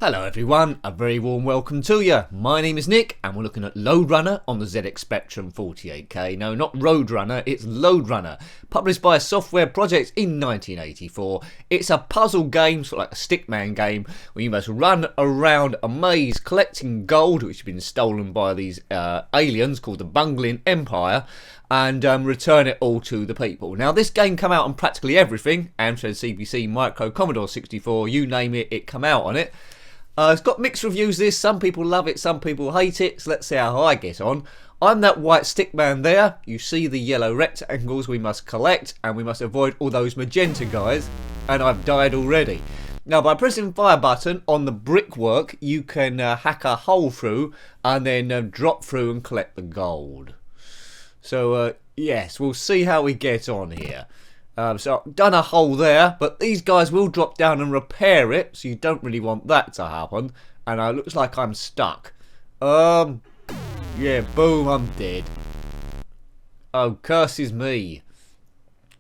Hello everyone, a very warm welcome to you. My name is Nick and we're looking at LODE RUNNER on the ZX Spectrum 48K. No, not Road Runner, it's LODE RUNNER. Published by a software project in 1984. It's a puzzle game, sort of like a stickman game, where you must run around a maze collecting gold, which has been stolen by these aliens called the Bungling Empire, and return it all to the people. Now this game come out on practically everything, Amstrad CPC, Micro, Commodore 64, you name it, it come out on it. It's got mixed reviews this, some people love it, some people hate it, so let's see how I get on. I'm that white stick man there, you see the yellow rectangles we must collect, and we must avoid all those magenta guys, and I've died already. Now by pressing fire button on the brickwork, you can hack a hole through, and then drop through and collect the gold. So yes, we'll see how we get on here. So I've done a hole there, but these guys will drop down and repair it, so you don't really want that to happen. And it looks like I'm stuck. Yeah, boom, I'm dead. Oh, curses me.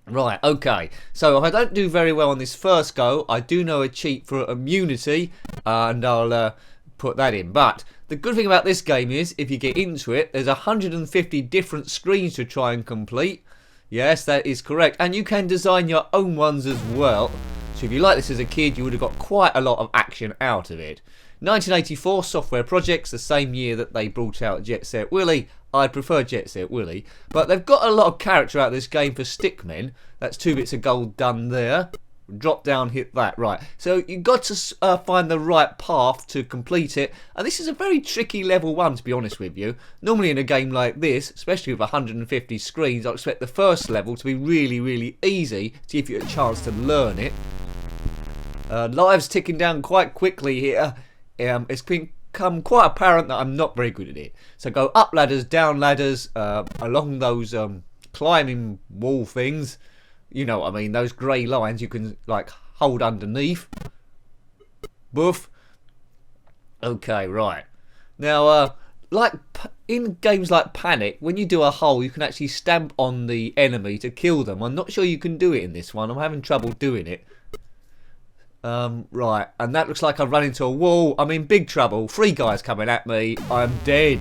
Right, okay. So if I don't do very well on this first go, I do know a cheat for immunity, and I'll put that in. But the good thing about this game is, if you get into it, there's 150 different screens to try and complete. Yes, that is correct. And you can design your own ones as well. So if you like this as a kid, you would have got quite a lot of action out of it. 1984 software projects, the same year that they brought out Jet Set Willy. I prefer Jet Set Willy. But they've got a lot of character out of this game for stickmen. That's 2 bits of gold done there. Drop down, hit that. Right, so you've got to find the right path to complete it, and this is a very tricky level 1, to be honest with you. Normally in a game like this, especially with 150 screens, I expect the first level to be really easy to give you a chance to learn it. Lives ticking down quite quickly here. It's become quite apparent that I'm not very good at it. So go up ladders, down ladders, along those climbing wall things. You know what I mean, those grey lines you can like hold underneath. Boof. Okay, right. Now, like in games like Panic, when you do a hole, you can actually stamp on the enemy to kill them. I'm not sure you can do it in this one. I'm having trouble doing it. Right, and that looks like I've run into a wall. I'm in big trouble. 3 guys coming at me. I'm dead.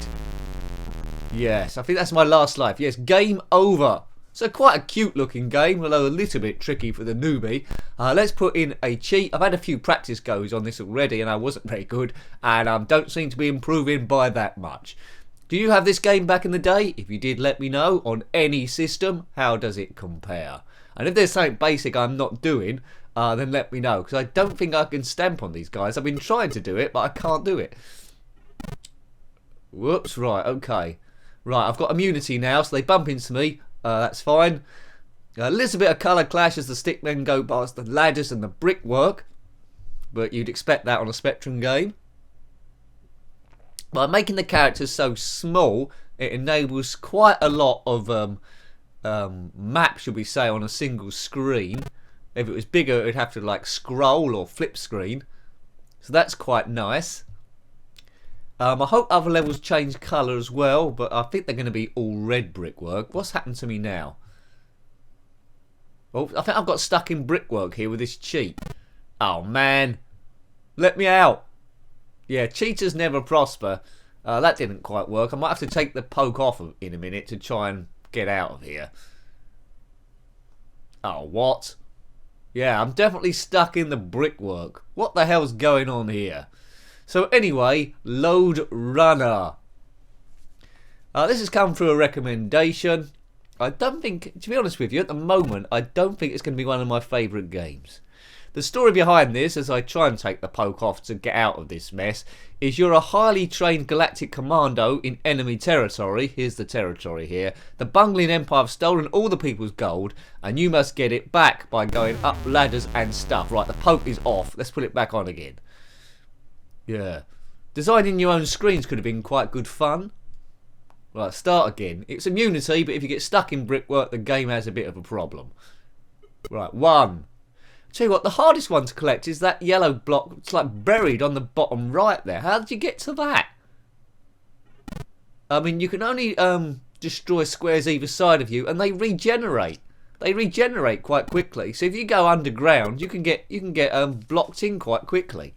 Yes, I think that's my last life. Yes, game over. So quite a cute looking game, although a little bit tricky for the newbie. Let's put in a cheat. I've had a few practice goes on this already and I wasn't very good, and don't seem to be improving by that much. Do you have this game back in the day? If you did, let me know. On any system, how does it compare? And if there's something basic I'm not doing, then let me know, because I don't think I can stamp on these guys. I've been trying to do it, but I can't do it. Whoops, right, okay. Right, I've got immunity now, so they bump into me. That's fine. A little bit of colour clash as the stickmen go past the ladders and the brickwork, but you'd expect that on a Spectrum game. By making the characters so small, it enables quite a lot of map, should we say, on a single screen. If it was bigger, it'd have to like scroll or flip screen, so that's quite nice. I hope other levels change colour as well, but I think they're going to be all red brickwork. What's happened to me now? Oh, I think I've got stuck in brickwork here with this cheat. Oh man, let me out. Yeah, cheaters never prosper. That didn't quite work. I might have to take the poke off in a minute to try and get out of here. Oh, what? Yeah, I'm definitely stuck in the brickwork. What the hell's going on here? So anyway, LODE RUNNER. This has come through a recommendation. I don't think, to be honest with you, at the moment, I don't think it's going to be one of my favourite games. The story behind this, as I try and take the poke off to get out of this mess, is you're a highly trained Galactic Commando in enemy territory. Here's the territory here. The Bungling Empire have stolen all the people's gold, and you must get it back by going up ladders and stuff. Right, the poke is off. Let's put it back on again. Yeah. Designing your own screens could have been quite good fun. Right, start again. It's immunity, but if you get stuck in brickwork, the game has a bit of a problem. Right, 1. Tell you what, the hardest one to collect is that yellow block. It's like buried on the bottom right there. How did you get to that? I mean, you can only destroy squares either side of you, and they regenerate. They regenerate quite quickly. So if you go underground, you can get blocked in quite quickly.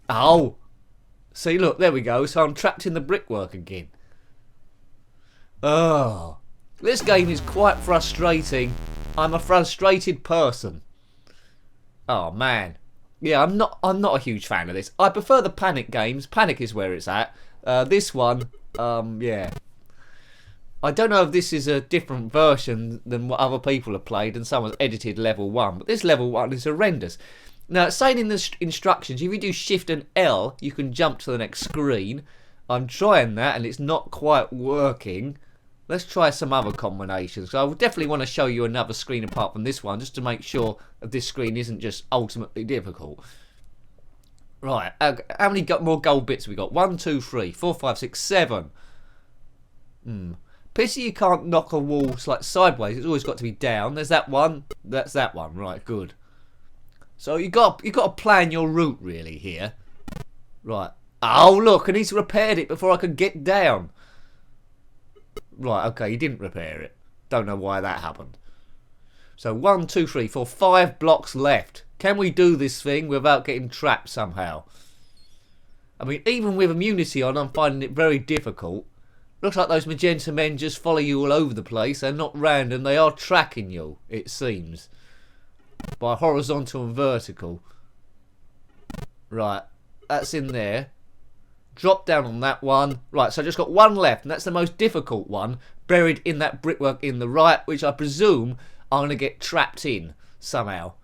Oh! See, look, there we go. So I'm trapped in the brickwork again. Oh. This game is quite frustrating. I'm a frustrated person. Oh, man. Yeah, I'm not a huge fan of this. I prefer the Panic games. Panic is where it's at. This one, yeah. I don't know if this is a different version than what other people have played and someone's edited level 1, but this level 1 is horrendous. Now, it's saying in the instructions, if you do Shift and L, you can jump to the next screen. I'm trying that and it's not quite working. Let's try some other combinations. So I would definitely want to show you another screen apart from this one, just to make sure that this screen isn't just ultimately difficult. Right, how many more gold bits have we got? 1, 2, 3, 4, 5, 6, 7. Pity you can't knock a wall like sideways. It's always got to be down. There's that one. That's that one. Right, good. So you got to plan your route really here. Right. Oh look, and he's repaired it before I could get down. Right, okay, he didn't repair it. Don't know why that happened. So 1, 2, 3, 4, 5 blocks left. Can we do this thing without getting trapped somehow? I mean, even with immunity on, I'm finding it very difficult. Looks like those magenta men just follow you all over the place. They're not random. They are tracking you, it seems. By horizontal and vertical. Right. That's in there. Drop down on that one. Right, so I just got one left. And that's the most difficult one. Buried in that brickwork in the right. Which I presume I'm going to get trapped in somehow.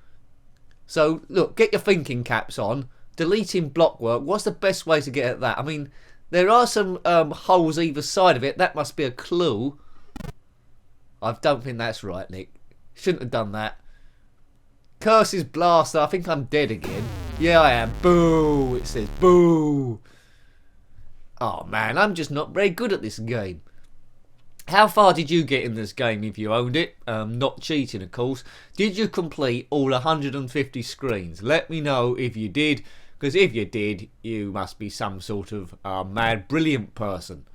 So, look. Get your thinking caps on. Deleting blockwork. What's the best way to get at that? I mean... There are some holes either side of it. That must be a clue. I don't think that's right, Nick. Shouldn't have done that. Curses blaster. I think I'm dead again. Yeah, I am. Boo. It says boo. Oh, man. I'm just not very good at this game. How far did you get in this game if you owned it? Not cheating, of course. Did you complete all 150 screens? Let me know if you did. Because if you did, you must be some sort of mad, brilliant person.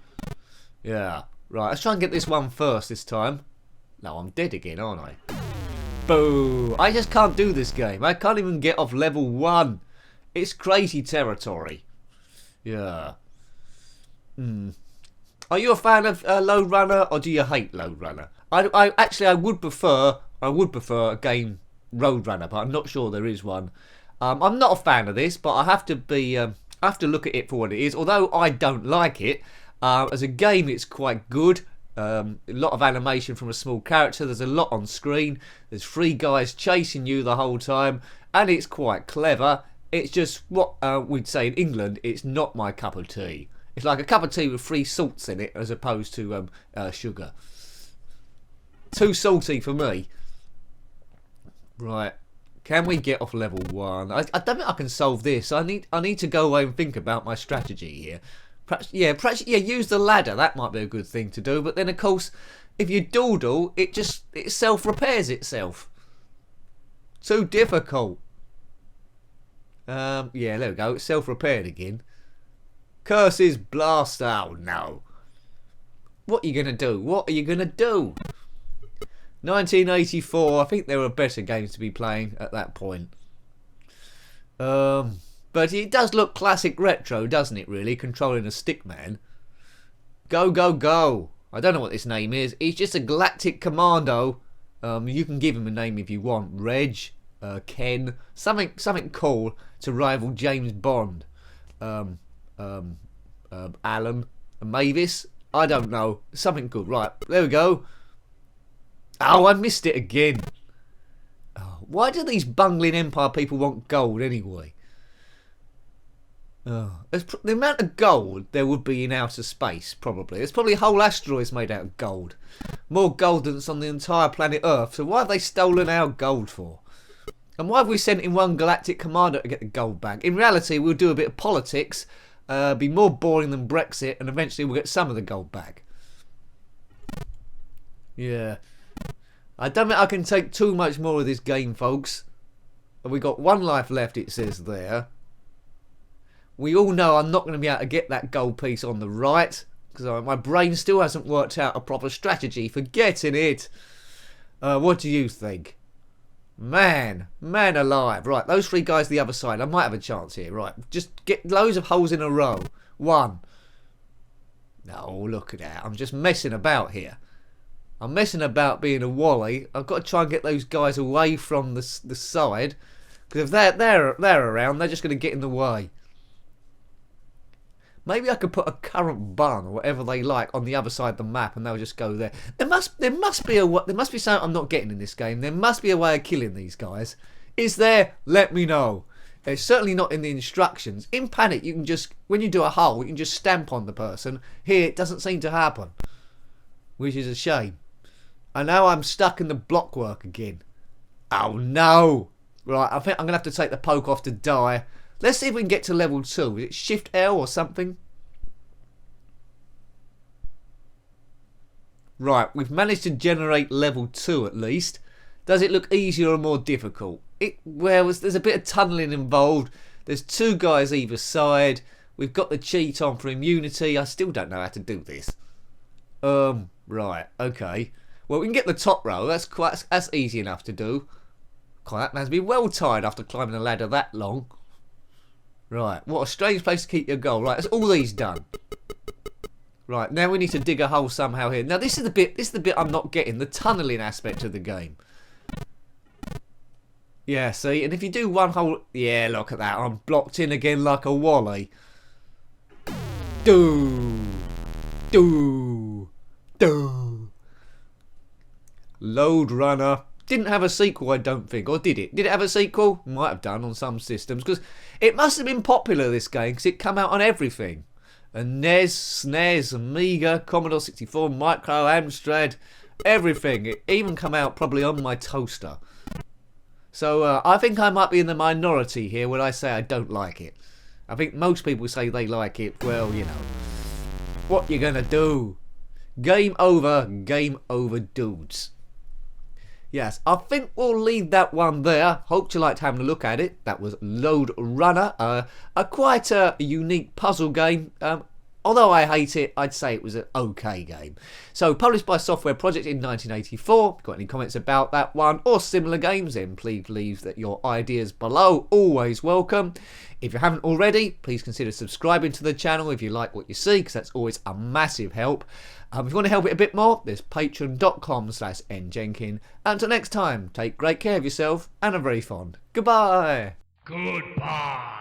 Yeah. Right, let's try and get this one first this time. No, I'm dead again, aren't I? Boo! I just can't do this game. I can't even get off level 1. It's crazy territory. Yeah. Are you a fan of LODE Runner, or do you hate LODE Runner? I would prefer a game Road Runner, but I'm not sure there is one. I'm not a fan of this, but I have to look at it for what it is. Although I don't like it, as a game, it's quite good. A lot of animation from a small character. There's a lot on screen. There's 3 guys chasing you the whole time, and it's quite clever. It's just what we'd say in England. It's not my cup of tea. It's like a cup of tea with 3 salts in it, as opposed to sugar. Too salty for me. Right. Can we get off level 1? I don't think I can solve this. I need to go away and think about my strategy here. Perhaps use the ladder. That might be a good thing to do. But then, of course, if you dawdle, it self-repairs itself. Too difficult. Yeah, there we go. It's self-repaired again. Curses blast. Oh, no. What are you going to do? What are you going to do? 1984, I think there were better games to be playing at that point. But it does look classic retro, doesn't it, really? Controlling a stickman. Go, go, go. I don't know what this name is. He's just a Galactic Commando. You can give him a name if you want. Reg, Ken, something cool to rival James Bond. Alan, Mavis. I don't know. Something good. Right, there we go. Oh, I missed it again. Oh, why do these bungling Empire people want gold anyway? Oh, the amount of gold there would be in outer space, probably. There's probably whole asteroids made out of gold. More gold than's on the entire planet Earth. So why have they stolen our gold for? And why have we sent in one Galactic Commando to get the gold back? In reality, we'll do a bit of politics, be more boring than Brexit, and eventually we'll get some of the gold back. Yeah. I don't think I can take too much more of this game, folks. We got 1 life left, it says there. We all know I'm not going to be able to get that gold piece on the right, because my brain still hasn't worked out a proper strategy for getting it. What do you think? Man alive. Right, those 3 guys the other side. I might have a chance here. Right, just get loads of holes in a row. 1. No, look at that. I'm just messing about here. I'm messing about being a wally. I've got to try and get those guys away from the side. Because if they're around, they're just going to get in the way. Maybe I could put a current bun or whatever they like on the other side of the map, and they'll just go there. There must be something I'm not getting in this game. There must be a way of killing these guys. Is there? Let me know. It's certainly not in the instructions. In Panic, you can just, when you do a hole, you can just stamp on the person. Here, it doesn't seem to happen, which is a shame. And now I'm stuck in the blockwork again. Oh no! Right, I think I'm gonna have to take the poke off to die. Let's see if we can get to level 2. Is it Shift L or something? Right, we've managed to generate level 2 at least. Does it look easier or more difficult? Well, there's a bit of tunnelling involved. There's 2 guys either side. We've got the cheat on for immunity. I still don't know how to do this. Right, okay. Well, we can get the top row. That's easy enough to do. God, that man's been well tired after climbing a ladder that long. Right, what a strange place to keep your goal. Right, that's all these done. Right, now we need to dig a hole somehow here. Now this is the bit I'm not getting, the tunnelling aspect of the game. Yeah, see, and if you do one hole, yeah, look at that. I'm blocked in again like a wally. Do. LODE Runner. Didn't have a sequel, I don't think. Or did it? Did it have a sequel? Might have done on some systems. Because it must have been popular, this game, because it came out on everything. A NES, SNES, Amiga, Commodore 64, Micro, Amstrad, everything. It even come out probably on my toaster. So I think I might be in the minority here when I say I don't like it. I think most people say they like it. Well, you know. What you gonna do? Game over, dudes. Yes, I think we'll leave that one there. Hope you liked having a look at it. That was LODE Runner, quite a unique puzzle game. Although I hate it, I'd say it was an okay game. So, published by Software Project in 1984. Got any comments about that one or similar games, then please leave your ideas below. Always welcome. If you haven't already, please consider subscribing to the channel if you like what you see, because that's always a massive help. If you want to help it a bit more, there's patreon.com/njenkin. Until next time, take great care of yourself and a very fond goodbye. Goodbye.